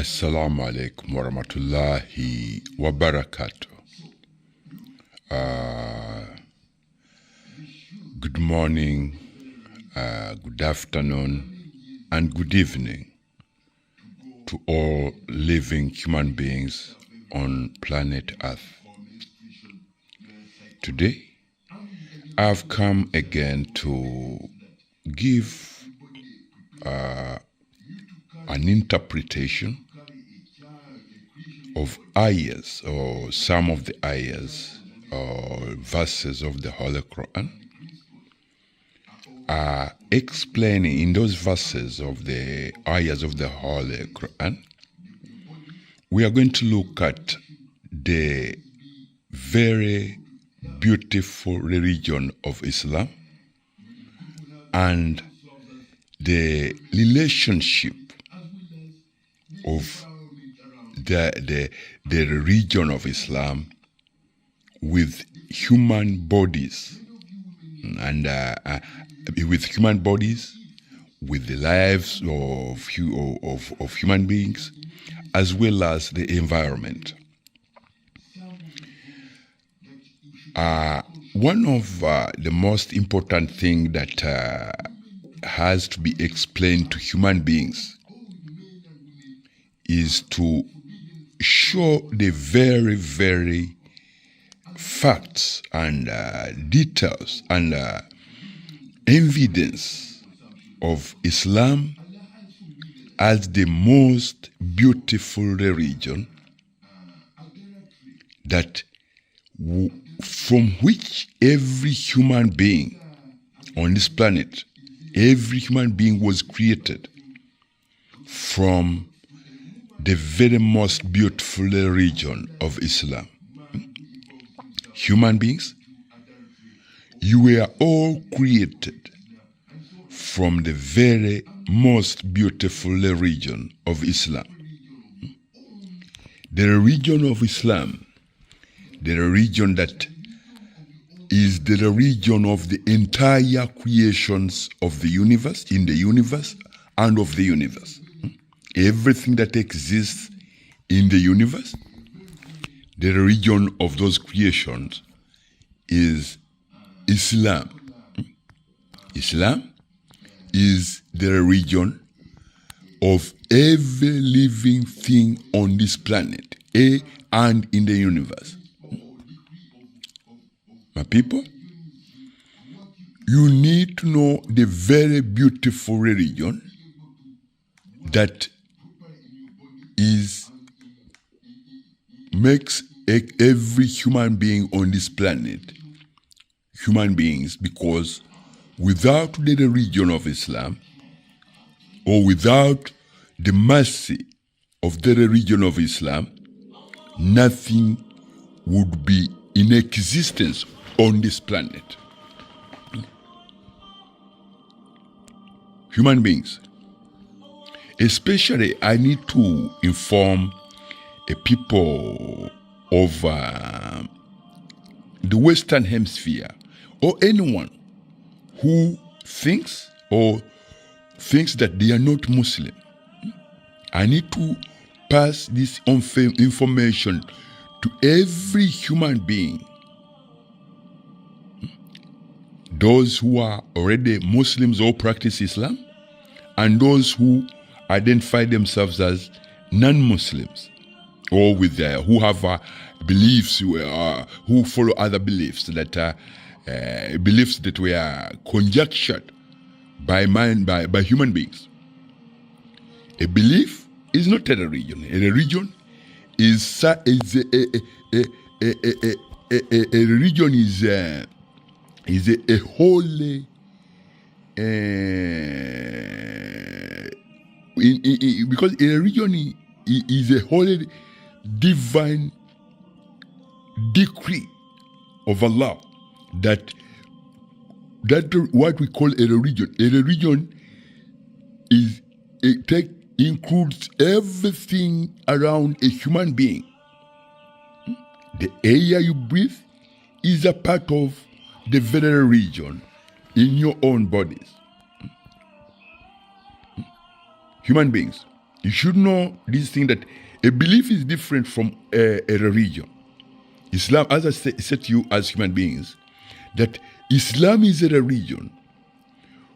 Assalamu alaikum warahmatullahi wabarakatuh. Good morning, good afternoon, and good evening to all living human beings on planet Earth. Today, I've come again to give an interpretation of ayahs, or some of the ayahs or verses of the Holy Quran, explaining in those verses of the ayahs of the Holy Quran. We are going to look at the very beautiful religion of Islam and the relationship of the religion of Islam with human bodies, and with human bodies, with the lives of human beings, as well as the environment. One of the most important things that has to be explained to human beings is to show the very, very facts and details and evidence of Islam as the most beautiful religion that from which every human being on this planet, every human being was created from the very most beautiful religion of Islam. Human beings, you were all created from the very most beautiful religion of Islam. The religion of Islam, the religion that is the religion of the entire creations of the universe, in the universe, and of the universe. Everything that exists in the universe, the religion of those creations is Islam. Islam is the religion of every living thing on this planet, and in the universe. My people, you need to know the very beautiful religion that makes every human being on this planet human beings, because without the religion of Islam, or without the mercy of the religion of Islam, nothing would be in existence on this planet. Human beings, especially, I need to inform a people of the Western Hemisphere, or anyone who thinks that they are not Muslim. I need to pass this information to every human being. Those who are already Muslims or practice Islam, and those who identify themselves as non-Muslims, or with who have beliefs, who follow other beliefs that beliefs that were conjectured by human beings. A belief is not a religion. A religion is a religion is a holy because a religion is a holy divine decree of Allah that what we call a religion. A religion includes everything around a human being. The air you breathe is a part of the very religion in your own bodies. Human beings, You should know this thing that a belief is different from a religion. Islam, as I said to you as human beings, that Islam is a religion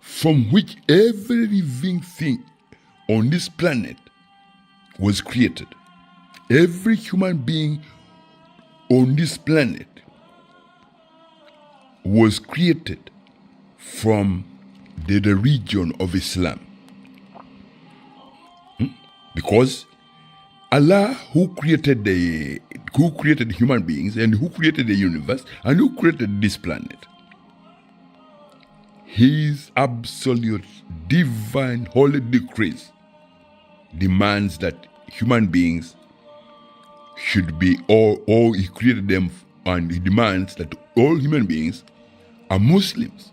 from which every living thing on this planet was created. Every human being on this planet was created from the religion of Islam. Because Allah, who created human beings and who created the universe and who created this planet, His absolute divine holy decrees demands that human beings should be all He created them, and He demands that all human beings are Muslims.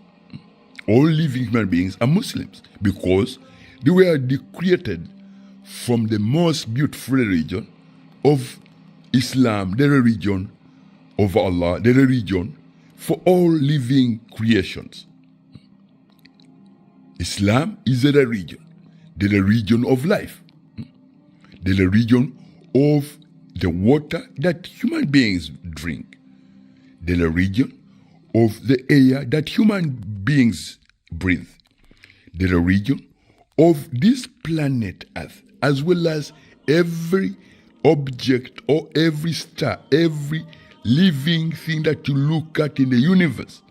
All living human beings are Muslims because they were created from the most beautiful religion of Islam, the religion of Allah, the religion for all living creations. Islam is a religion, the religion of life, the religion of the water that human beings drink, the religion of the air that human beings breathe, the religion of this planet Earth, as well as every object or every star, every living thing that you look at in the universe.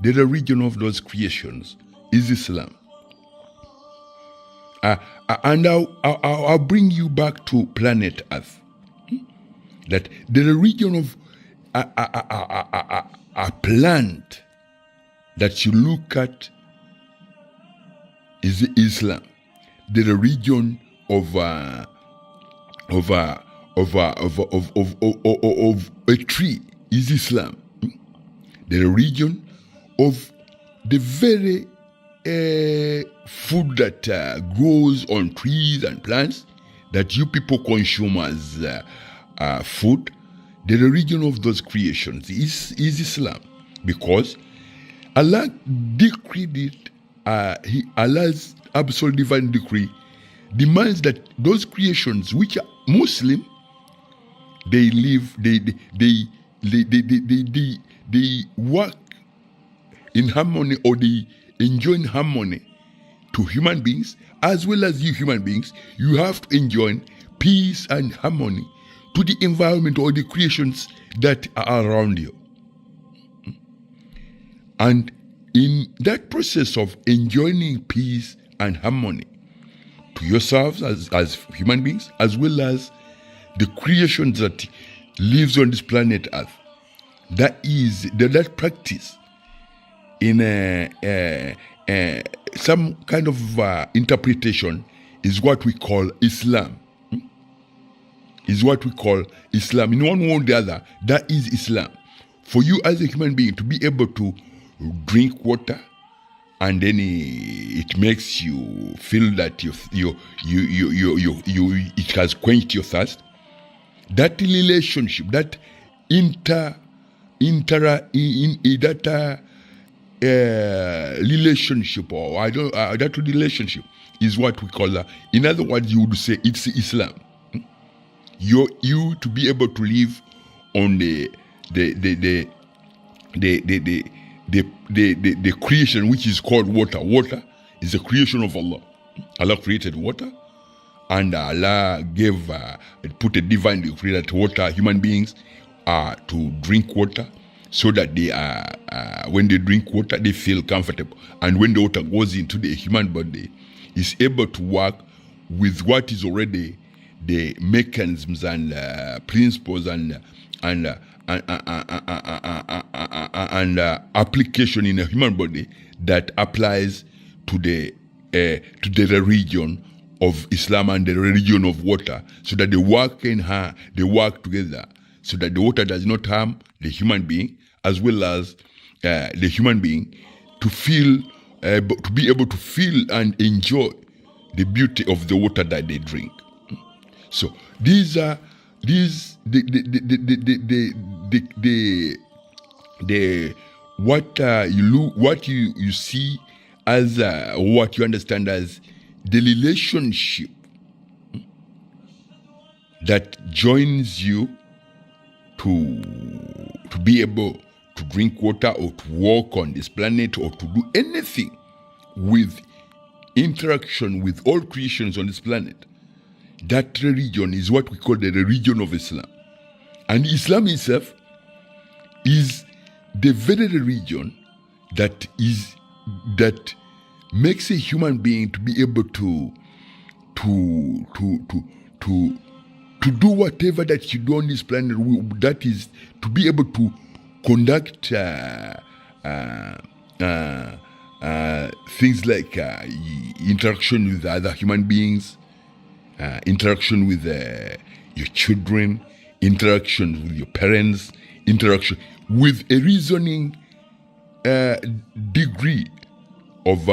The religion of those creations is Islam. And I'll bring you back to planet Earth. That the religion of a plant that you look at is Islam. The religion of a tree is Islam. The religion of the very food that grows on trees and plants that you people consume as food, the religion of those creations is Islam, because Allah decreed it. Allah's absolute divine decree demands that those creations which are Muslim, they live, they work in harmony, or they enjoy in harmony to human beings, as well as you human beings. You have to enjoy peace and harmony to the environment or the creations that are around you. And in that process of enjoying peace and harmony to yourselves as human beings, as well as the creations that lives on this planet Earth, that practice in some kind of interpretation is what we call Islam. Is what we call Islam. In one way or the other, that is Islam. For you as a human being to be able to drink water, and then it makes you feel that it has quenched your thirst. That relationship, that relationship, or that relationship is what we call that. In other words, you would say it's Islam. You to be able to live on the creation which is called water. Water is a creation of Allah. Allah created water, and Allah put a divine decree that water, human beings are to drink water, so that they are when they drink water they feel comfortable, and when the water goes into the human body, is able to work with what is already the mechanisms and principles and application in a human body that applies to the religion of Islam and the religion of water, so that they work together, so that the water does not harm the human being, as well as the human being to be able to feel and enjoy the beauty of the water that they drink. So these are what you see as what you understand as the relationship that joins you to be able to drink water or to walk on this planet or to do anything with interaction with all creations on this planet. That religion is what we call the religion of Islam. And Islam itself is the very religion that makes a human being to be able to do whatever that you do on this planet. That is to be able to conduct things like interaction with other human beings, interaction with your children, interaction with your parents, interaction with a reasoning degree of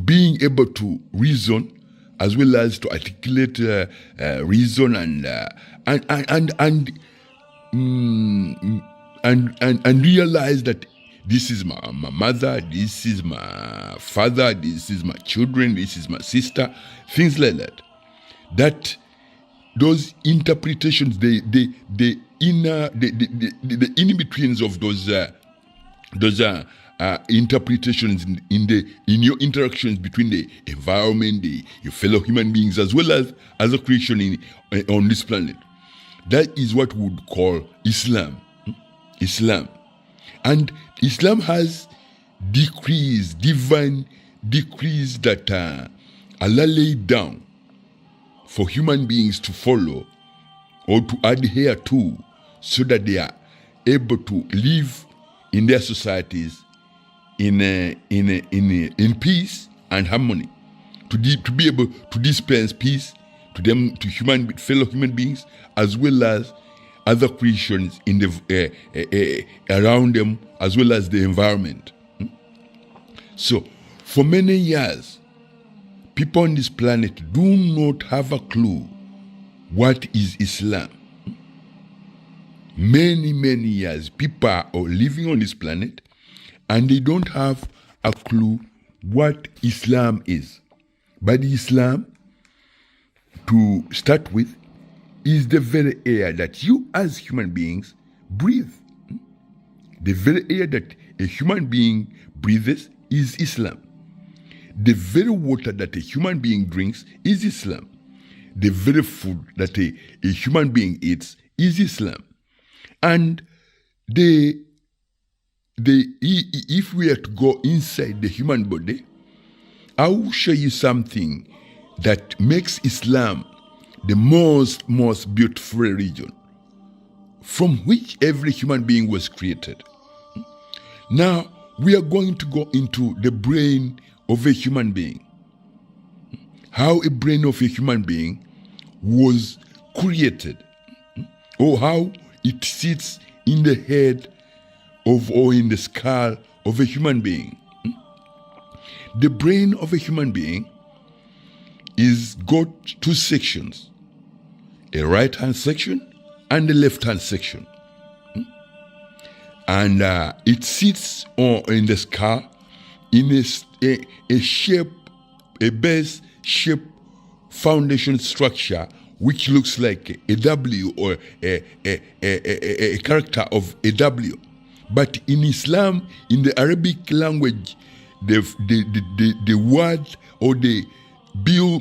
being able to reason, as well as to articulate reason and realize that this is my mother, this is my father, this is my children, this is my sister, things like that. That those interpretations, the in-betweens of those interpretations in your interactions between the environment, your fellow human beings, as well as other creation on this planet. That is what we would call Islam. Islam. And Islam has decrees, divine decrees that Allah laid down for human beings to follow or to adhere to, so that they are able to live in their societies in peace and harmony, to be able to dispense peace to them, to fellow human beings, as well as other creations in the around them, as well as the environment. So, for many years, people on this planet do not have a clue what is Islam. Many years, people are living on this planet and they don't have a clue what Islam is. But Islam, to start with, is the very air that you as human beings breathe. The very air that a human being breathes is Islam. The very water that a human being drinks is Islam. The very food that a human being eats is Islam. And if we are to go inside the human body, I will show you something that makes Islam the most beautiful religion from which every human being was created. Now, we are going to go into the brain of a human being. How a brain of a human being was created, or how it sits in the head or in the skull of a human being. The brain of a human being is got two sections, a right-hand section and a left-hand section. And it sits in the skull in a shape, a base shape foundation structure which looks like a W or a character of a W. But in Islam, in the Arabic language, the word or the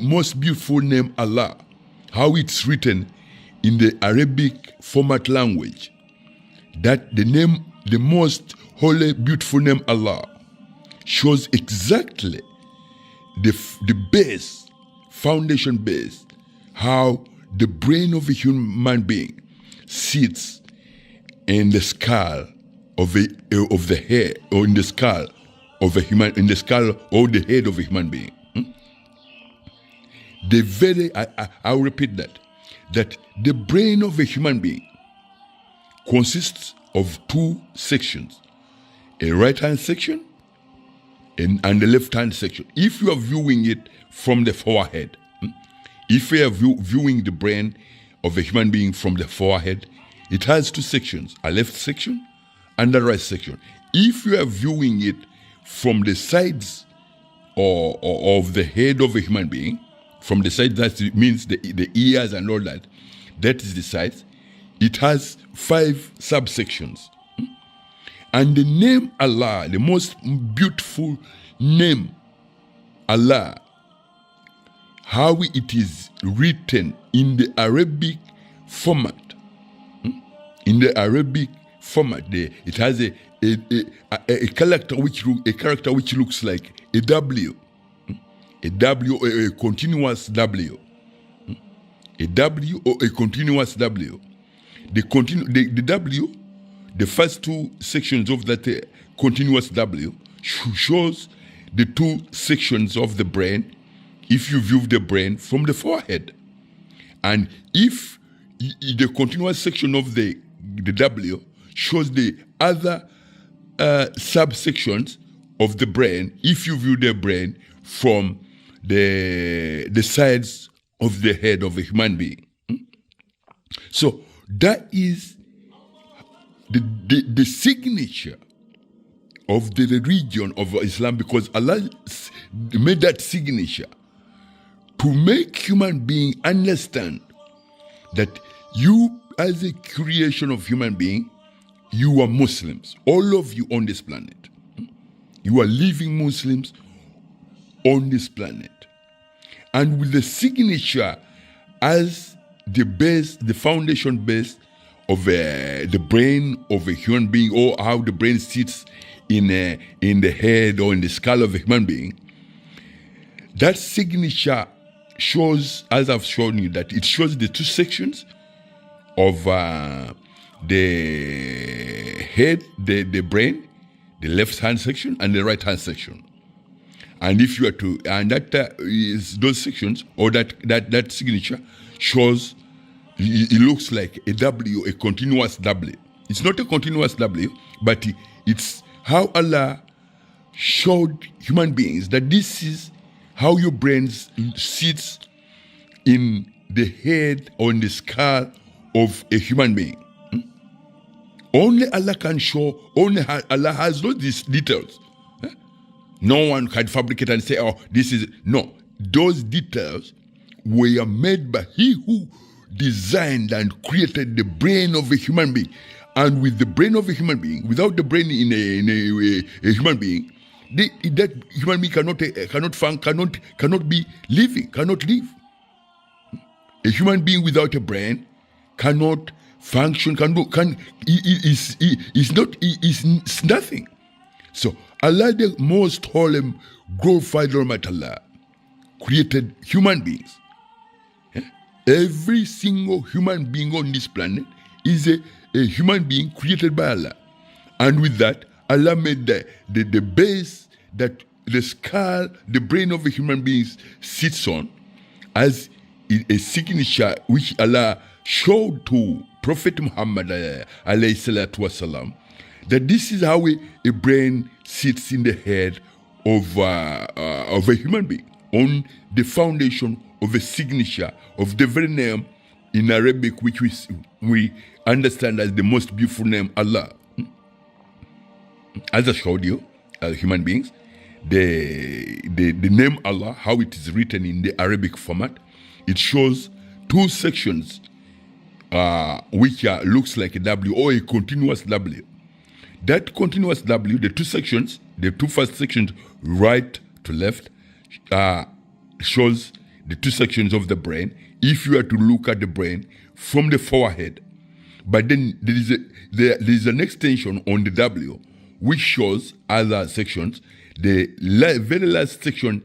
most beautiful name Allah, how it's written in the Arabic format language, that the most holy, beautiful name Allah shows exactly the base, foundation base, how the brain of a human being sits in the skull of the head, or in the skull of a human, in the skull or the head of a human being. I'll repeat that the brain of a human being consists of two sections, a right-hand section and the left-hand section. If you are viewing it from the forehead, if you are viewing the brain of a human being from the forehead, it has two sections, a left section and a right section. If you are viewing it from the sides or of the head of a human being, from the side, that means the ears and all that, that is the size. It has 5 subsections. And the name Allah, the most beautiful name, Allah, how it is written in the Arabic format. In the Arabic format, it has a character which looks like a W, a continuous W, a W or a continuous W. The W, the first 2 sections of that continuous W shows the 2 sections of the brain if you view the brain from the forehead. And if the continuous section of the W shows the other subsections of the brain if you view the brain from the sides of the head of a human being. So that is the signature of the religion of Islam, because Allah made that signature to make human being understand that you, as a creation of human being, you are Muslims. All of you on this planet. You are living Muslims on this planet. And with the signature as the base, the foundation base of the brain of a human being, or how the brain sits in the head or in the skull of a human being, that signature shows, as I've shown you, that it shows the 2 sections of the head, the brain, the left hand section and the right hand section. And if you are to, and that is those sections, or that signature shows, it looks like a W, a continuous W. It's not a continuous W, but it's how Allah showed human beings that this is how your brain sits in the head or in the skull of a human being. Only Allah can show, only Allah has all these details. No one can fabricate and say, oh, this is, no. Those details were made by He who designed and created the brain of a human being. And with the brain of a human being, without the brain in a human being, that human being cannot be living, cannot live. A human being without a brain cannot function, is nothing. So Allah, the most holy, glorified Almighty Allah, created human beings. Every single human being on this planet is a human being created by Allah. And with that, Allah made the base that the skull, the brain of a human being sits on, as a signature which Allah showed to Prophet Muhammad alayhi salatu wasalam, that this is how a brain sits in the head of a human being, on the foundation of a signature of the very name in Arabic which we understand as the most beautiful name, Allah. As I showed you, as human beings, the name Allah, how it is written in the Arabic format, it shows 2 sections which looks like a W or a continuous W. That continuous W, the 2 sections, the 2 first sections, right to left, shows the 2 sections of the brain. If you are to look at the brain from the forehead, but then there is an extension on the W which shows other sections. The very last section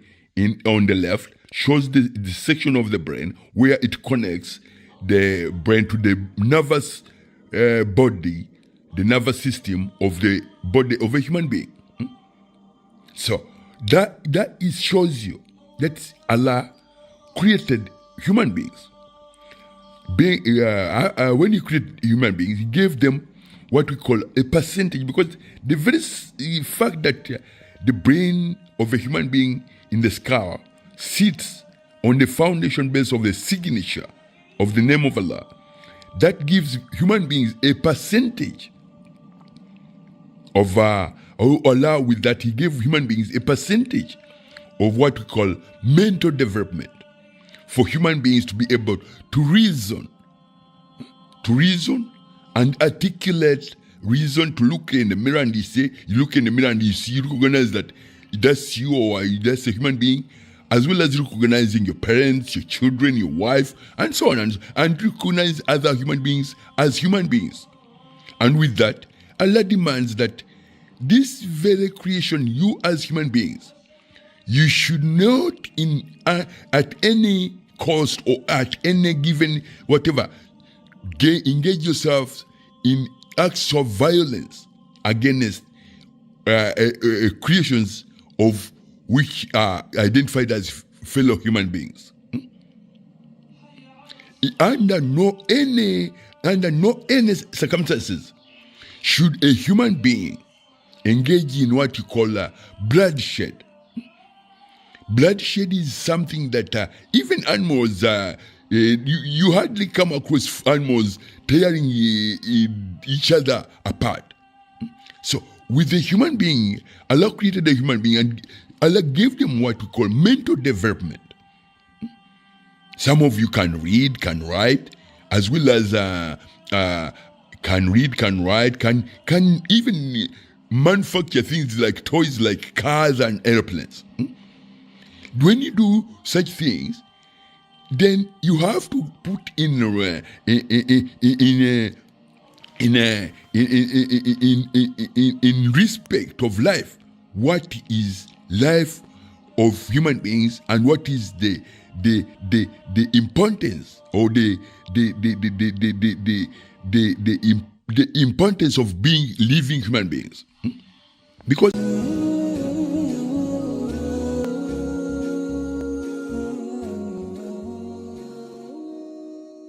on the left shows the section of the brain where it connects the brain to the nervous body, the nervous system of the body of a human being. So that shows you that Allah created human beings. When He created human beings, He gave them what we call a percentage, because the very fact that the brain of a human being in the skull sits on the foundation base of the signature of the name of Allah, that gives human beings a percentage of Allah. With that, He gave human beings a percentage of what we call mental development for human beings to be able to reason and articulate reason, to look in the mirror and you look in the mirror and you recognize that that's you or that's a human being, as well as recognizing your parents, your children, your wife, and so on, and recognize other human beings as human beings. And with that, Allah demands that this very creation, you as human beings, you should not at any cost or at any given whatever, engage yourselves in acts of violence against creations of which are identified as fellow human beings. Under no any circumstances should a human being engage in what you call bloodshed. Bloodshed is something that even animals, you hardly come across animals tearing each other apart. So with a human being, Allah created a human being and Allah gave them what we call mental development. Some of you can read, can write, as well as can read, can write, can even manufacture things like toys, like cars and airplanes. When you do such things, then you have to put in respect of life what is life of human beings and what is the importance or the importance of being living human beings. Because